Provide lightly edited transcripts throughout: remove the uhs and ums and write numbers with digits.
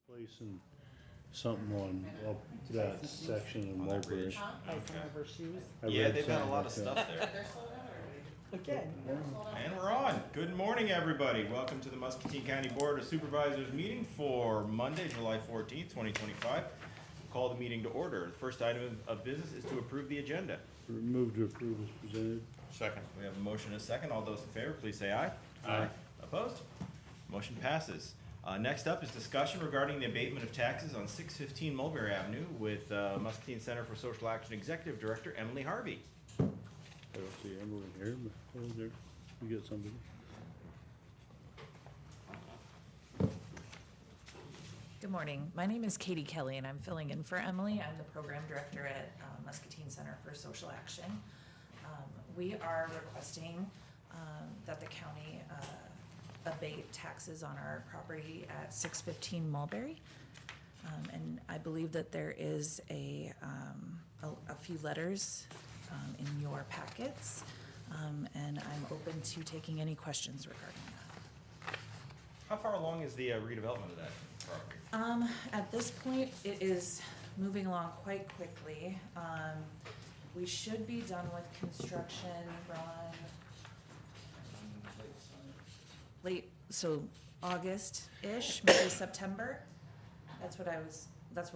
Placing something on up that section of Mulberry. Buy some of her shoes. Yeah, they've got a lot of stuff there. They're sold out already. Again. And we're on. Good morning, everybody. Welcome to the Muscatine County Board of Supervisors meeting for Monday, July 14th, 2025. Call the meeting to order. The first item of business is to approve the agenda. Move to approve as presented. Second. We have a motion and a second. All those in favor, please say aye. Aye. Opposed? Motion passes. Next up is discussion regarding the abatement of taxes on 615 Mulberry Avenue with Muscatine Center for Social Action Executive Director Emily Harvey. I don't see Emily here, but oh, there, we got somebody. Good morning. My name is Katie Kelly, and I'm filling in for Emily. I'm the program director at Muscatine Center for Social Action. We are requesting that the county abate taxes on our property at 615 Mulberry. And I believe that there is a few letters in your packets, and I'm open to taking any questions regarding that. How far along is the redevelopment of that property? At this point, it is moving along quite quickly. We should be done with construction, Ron. So August-ish, maybe September. That's what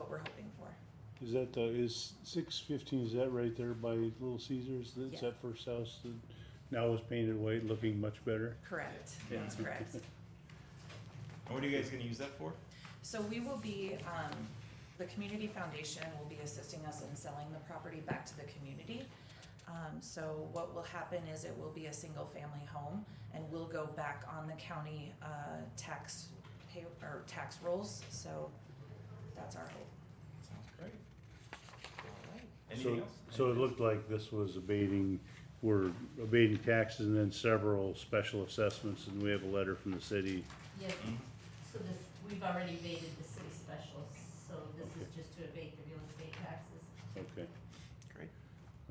we're hoping for. Is that, is 615, is that right there by Little Caesars? That's Yeah. that first house that now is painted white, looking much better? Correct, that's correct. And what are you guys gonna use that for? So we will be, the community foundation will be assisting us in selling the property back to the community. So what will happen is it will be a single family home and we'll go back on the county, tax rolls, so that's our hope. Sounds great. All right. Anything else? So it looked like this was we're abating taxes and then several special assessments, and we have a letter from the city. Yes, so this, we've already abated the city specials, so this is just to abate the real estate taxes. Okay, Great.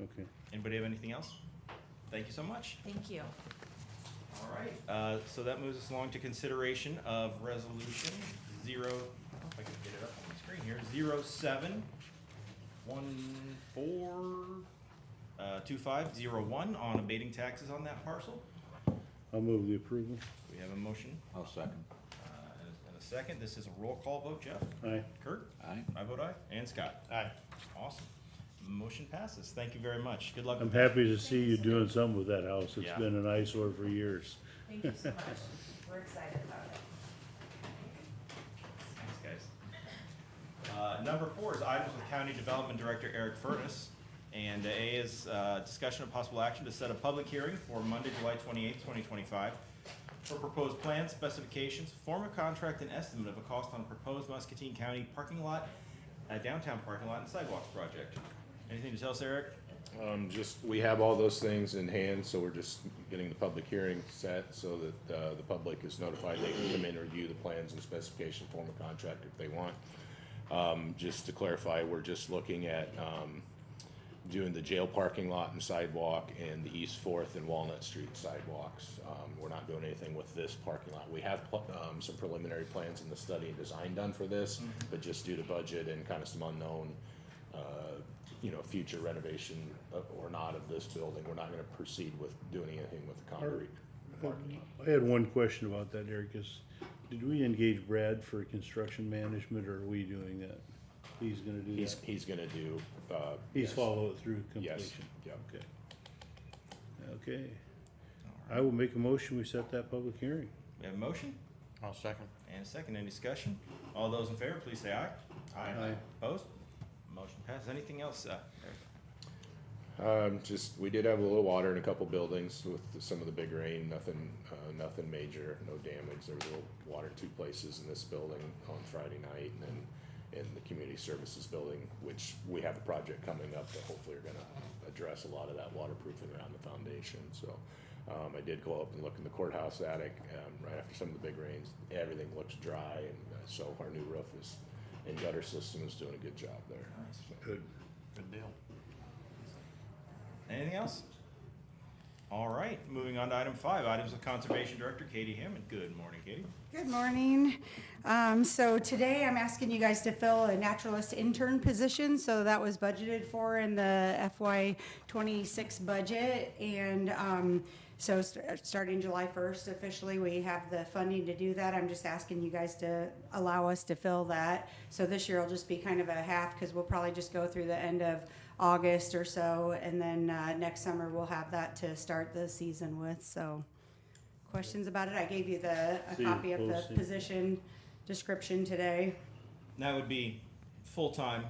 okay. Anybody have anything else? Thank you so much. Thank you. All right, so that moves us along to consideration of resolution if I can get it up on the screen here, 2501 on abating taxes on that parcel. I'll move the approval. We have a motion I'll second. and a second. This is a roll call vote. Jeff? Aye. Kurt? Aye. I vote aye. And Scott? Aye. Awesome. Motion passes. Thank you very much. Good luck I'm with that. happy to see you doing something with that house. It's Yeah. been an eyesore for years. Thank you so much. We're excited about it. Thanks, guys. Number 4 is items with County Development Director Eric Furness. And A is discussion of possible action to set a public hearing for Monday, July 28th, 2025 for proposed plans, specifications, form of contract, and estimate of a cost on a proposed Muscatine County parking lot, downtown parking lot and sidewalks project. Anything to tell us, Eric? We have all those things in hand, so we're just getting the public hearing set so that, the public is notified they can come in and review the plans and specification, form of contract if they want. Just to clarify, we're just looking at, doing the jail parking lot and sidewalk and the East Fourth and Walnut Street sidewalks. We're not doing anything with this parking lot. We have, some preliminary plans in the study and design done for this, but just due to budget and kind of some unknown, future renovation or not of this building, we're not gonna proceed with doing anything with the concrete parking lot. I had one question about that, Eric, did we engage Brad for construction management, or are we doing that? He's gonna do that? He's gonna do, He's yes. follow it through Yes, completion? yep. Okay. Okay. I will make a motion, we set that public hearing. We have a motion I'll second. and a second. Any discussion? All those in favor, please say aye. Aye. Opposed? Motion passes. Anything else, Eric? We did have a little water in a couple buildings with some of the big rain, nothing major, no damage. There was a little water in 2 places in this building on Friday night and then in the community services building, which we have a project coming up that hopefully are gonna address a lot of that waterproofing around the foundation, so. I did go up and look in the courthouse attic, right after some of the big rains. Everything looks dry, and so our new roof and gutter system is doing a good job there. Nice. So. Good. Good deal. Anything else? All right, moving on to item 5, items with Conservation Director Katie Hammond. Good morning, Katie. Good morning. So today I'm asking you guys to fill a naturalist intern position. So that was budgeted for in the FY26 budget. And starting July 1st officially, we have the funding to do that. I'm just asking you guys to allow us to fill that. So this year will just be kind of a half because we'll probably just go through the end of August or so. And then next summer we'll have that to start the season with. So questions about it? I gave you a See copy the of the posting. position description today. That would be full-time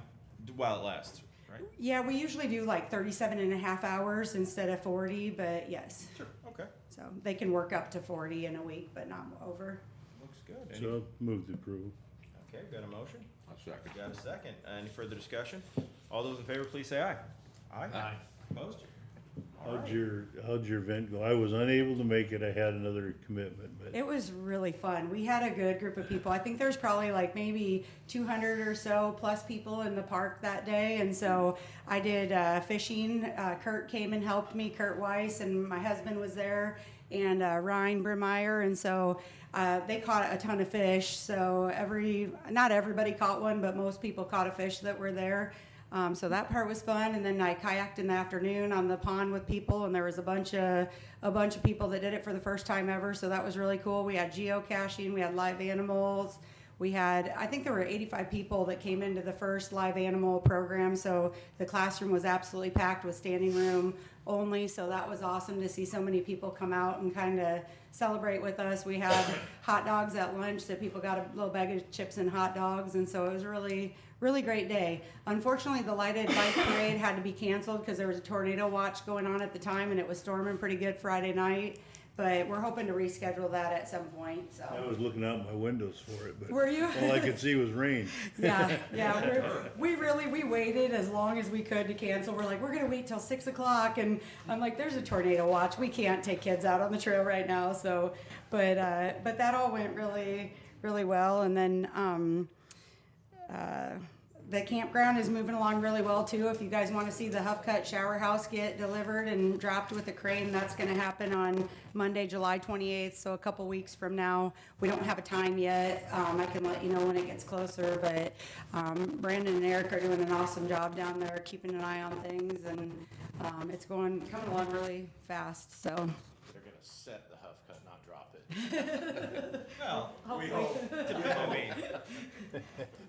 while it lasts, right? Yeah, we usually do like 37 and a half hours instead of 40, but yes. Sure. Okay, So they can work up to 40 in a week, but not over. looks good. Any- So move the approval. Okay, got a motion? I'll second. Got a second. Any further discussion? All those in favor, please say aye. Aye. Opposed? All right. How'd your event go? I was unable to make it. I had another commitment, but It was really fun. We had a good group of people. I think there's probably like maybe 200 or so plus people in the park that day. And so I did fishing. Kurt came and helped me, Kurt Weiss, and my husband was there, and Ryan Bremeyer. And so they caught a ton of fish. So not everybody caught one, but most people caught a fish that were there. So that part was fun, and then I kayaked in the afternoon on the pond with people, and there was a bunch of people that did it for the first time ever. So that was really cool. We had geocaching, we had live animals, I think there were 85 people that came into the first live animal program. So the classroom was absolutely packed with standing room only. So that was awesome to see so many people come out and kind of celebrate with us. We had hot dogs at lunch, so people got a little bag of chips and hot dogs, and so it was really great day. Unfortunately, the lighted bike parade had to be canceled because there was a tornado watch going on at the time, and it was storming pretty good Friday night. But we're hoping to reschedule that at some point. I So was looking out my windows for it, but were you? all I could see was rain. Yeah. We waited as long as we could to cancel. We're like, we're gonna wait till 6 o'clock, and I'm like, there's a tornado watch. We can't take kids out on the trail right now. So, but that all went really well, and then. The campground is moving along really well too. If you guys want to see the Huff Cut shower house get delivered and dropped with a crane, that's going to happen on Monday, July 28th. So a couple weeks from now. We don't have a time yet. I can let you know when it gets closer. But Brandon and Eric are doing an awesome job down there, keeping an eye on things, and it's coming along really fast. So. They're gonna set the Huff Cut, not drop it. Well, we hope. Typically,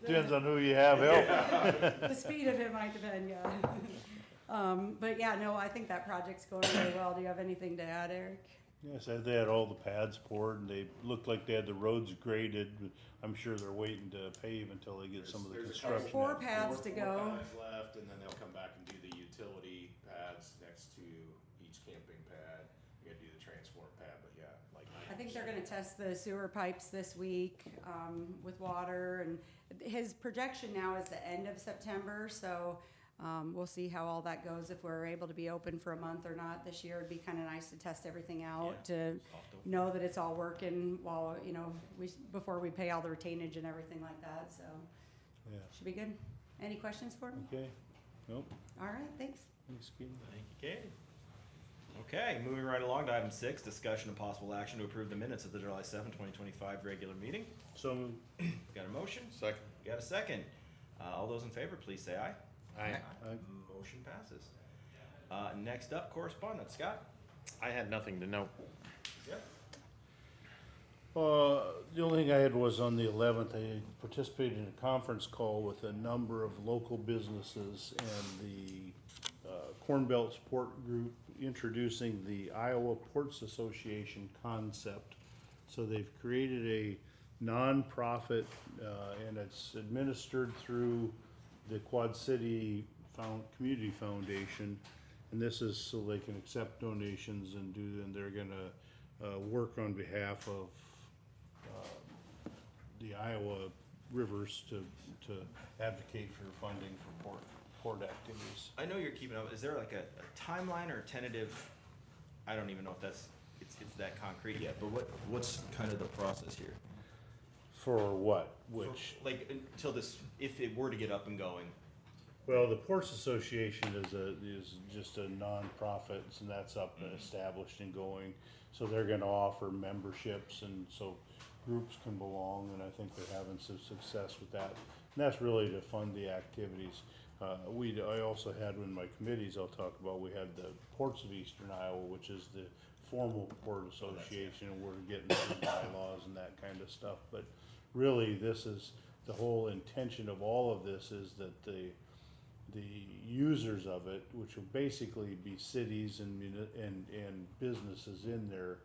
Depends on who you have help. The speed of it might depend, yeah. But yeah, no, I think that project's going really well. Do you have anything to add, Eric? Yes, they had all the pads poured, and they looked like they had the roads graded. I'm sure they're waiting to pave until they get some of the There's a couple construction. Four out. pads to go. Four pads left, and then they'll come back and do the utility pads next to each camping pad. You gotta do the transport pad, but yeah, like. I think they're gonna test the sewer pipes this week, with water, and his projection now is the end of September, so, we'll see how all that goes, if we're able to be open for a month or not this year. It'd be kinda nice to test everything out, to know that it's all working while, before we pay all the retainage and everything like that, so, Yeah, should be good. Any questions for me? okay. Nope, All right, thanks. thanks, Keith. Thank you, Katie. Okay, moving right along to item 6, discussion of possible action to approve the minutes of the July 7, 2025 regular meeting. So, Got a motion? Second. Got a second. All those in favor, please say aye. Aye. Motion passes. Next up, correspondence. Scott? I had nothing to note. Yep. the only thing I had was on the 11th, I participated in a conference call with a number of local businesses and the Corn Belt Support Group introducing the Iowa Ports Association concept. So they've created a nonprofit, and it's administered through the Quad City Community Foundation. And this is so they can accept donations and they're gonna work on behalf of the Iowa rivers to advocate for funding for port activities. I know you're keeping up. Is there like a timeline or a tentative? I don't even know if it's that concrete yet. But what's kind of the process here? For what? Which? Like until this, if it were to get up and going, Well, the Ports Association is just a nonprofit, and that's up and established and going. So they're gonna offer memberships, and so groups can belong, and I think they're having some success with that. And that's really to fund the activities. I also had in my committees, I'll talk about, we had the Ports of Eastern Iowa, which is the formal port association, and we're getting some bylaws and that kind of stuff. But really, this is, the whole intention of all of this is that the users of it, which will basically be cities and businesses in there,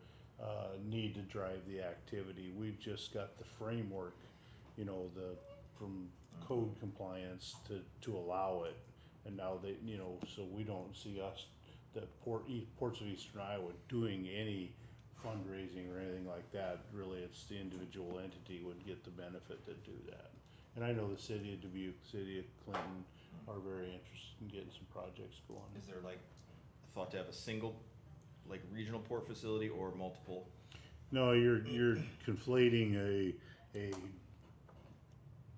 need to drive the activity. We've just got the framework, you know, from code compliance to allow it. And now they, you know, so we don't see us, the Ports of Eastern Iowa, doing any fundraising or anything like that. Really, it's the individual entity would get the benefit to do that. And I know the city of Dubuque, city of Clinton are very interested in getting some projects going. Is there like a thought to have a single, like regional port facility or multiple? No, you're conflating a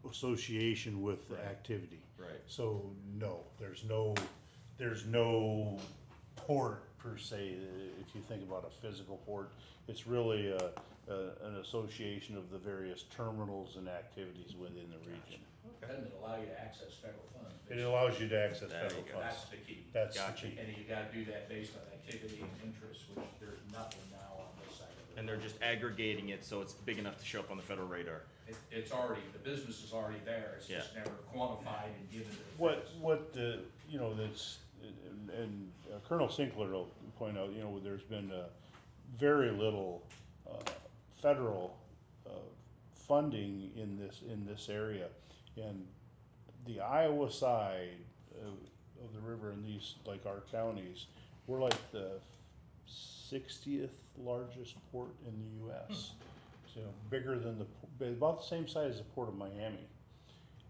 association with the Right. activity. Right. So no, there's no port per se. If you think about a physical port, it's really an association of the various terminals and activities within the region. Doesn't it allow you to access federal funds? It allows you to access There federal you go. funds. That's the key. That's the Gotcha. key. And you gotta do that based on activity and interest, which there's nothing now on this side of it. And they're just aggregating it so it's big enough to show up on the federal radar. It's already, the business is already there, it's just never quantified and given to the feds. What the, you know, that's, and Colonel Sinkler will point out, you know, there's been very little federal funding in this area. And the Iowa side of the river in these, like our counties, we're like the 60th largest port in the US. So bigger than about the same size as the Port of Miami.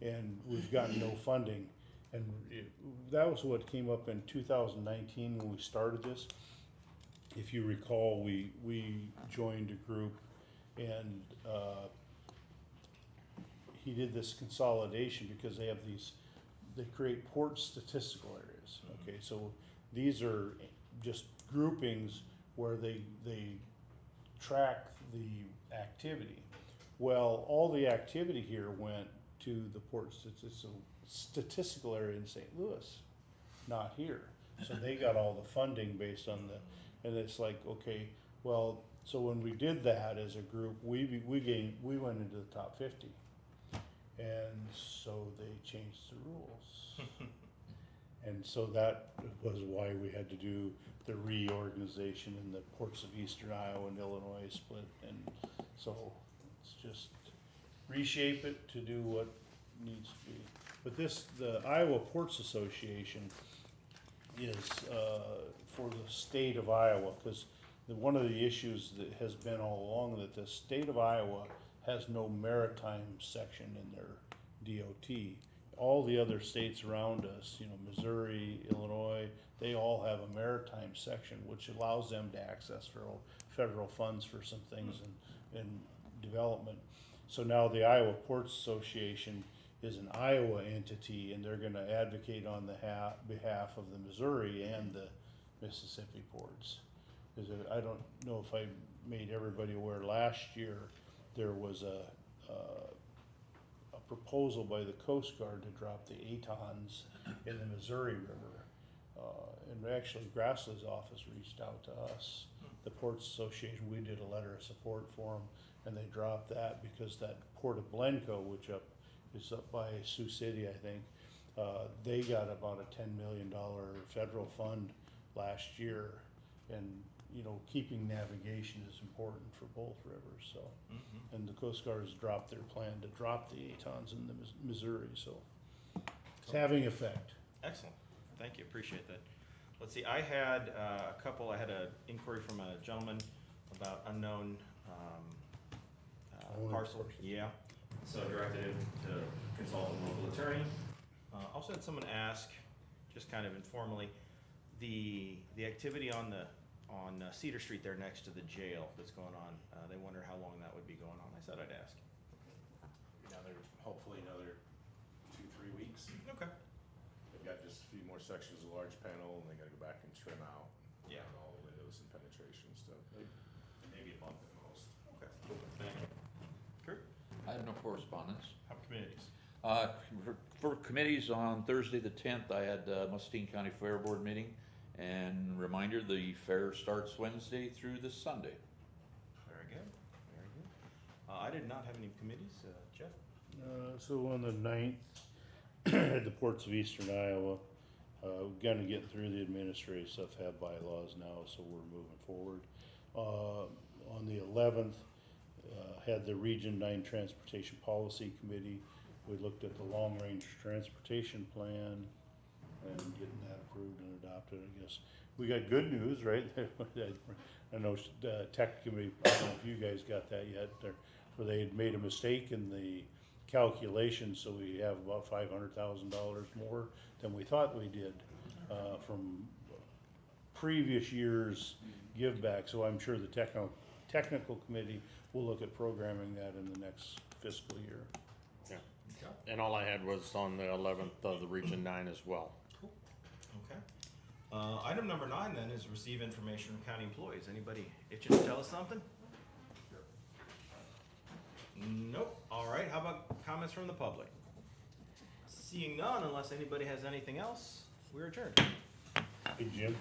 And we've gotten no funding. And that was what came up in 2019 when we started this. If you recall, we joined a group, and he did this consolidation because they create port statistical areas. Okay, so these are just groupings where they track the activity. Well, all the activity here went to the port statistical area in St. Louis, not here. So they got all the funding based on and it's like, okay, well, so when we did that as a group, we went into the top 50. And so they changed the rules. And so that was why we had to do the reorganization in the Ports of Eastern Iowa and Illinois split. And so it's just reshape it to do what needs to be. But the Iowa Ports Association is for the state of Iowa, because one of the issues that has been all along that the state of Iowa has no maritime section in their DOT. All the other states around us, you know, Missouri, Illinois, they all have a maritime section, which allows them to access federal funds for some things in development. So now the Iowa Ports Association is an Iowa entity, and they're gonna advocate on the behalf of the Missouri and the Mississippi ports. I don't know if I made everybody aware, last year, there was a proposal by the Coast Guard to drop the ATONs in the Missouri River. And actually, Grassley's office reached out to us, the Ports Association. We did a letter of support for them, and they dropped that because that Port of Blencoe, which is up by Sioux City, I think, they got about a $10 million federal fund last year. And you know, keeping navigation is important for both rivers, so. And the Coast Guard has dropped their plan to drop the ATONs in the Missouri, so it's having effect. Excellent. Thank you. Appreciate that. Let's see. I had I had an inquiry from a gentleman about unknown parcel. Yeah. So I directed him to consult a local attorney. Also had someone ask, just kind of informally, the activity on Cedar Street there next to the jail that's going on. They wonder how long that would be going on. I said I'd ask. Hopefully another 2-3 weeks. Okay. few more sections of large panel, and they gotta go back and trim out. Yeah. All the windows and penetration stuff, maybe a month at most. Okay, thank you. Kurt, I have no correspondence. how about communities? For committees, on Thursday the 10th, I had Muscatine County Fair Board meeting. And reminder, the fair starts Wednesday through this Sunday. Very good, very good. I did not have any committees, Jeff? So on the 9th, at the ports of eastern Iowa, we're gonna get through the administrative stuff, have bylaws now, so we're moving forward. On the 11th, had the Region 9 Transportation Policy Committee. We looked at the long-range transportation plan and getting that approved and adopted, I guess. We got good news, right? I know Tech Committee, I don't know if you guys got that yet, where they had made a mistake in the calculation, so we have about $500,000 more than we thought we did from previous years give back. So I'm sure the technical committee will look at programming that in the next fiscal year. Yeah. And all I had was on the 11th of the Region 9 as well. Okay. Item number 9 then is receive information from county employees. Anybody itching to tell us something? Nope. All right, how about comments from the public? Seeing none, unless anybody has anything else, we're adjourned. Hey, Jim?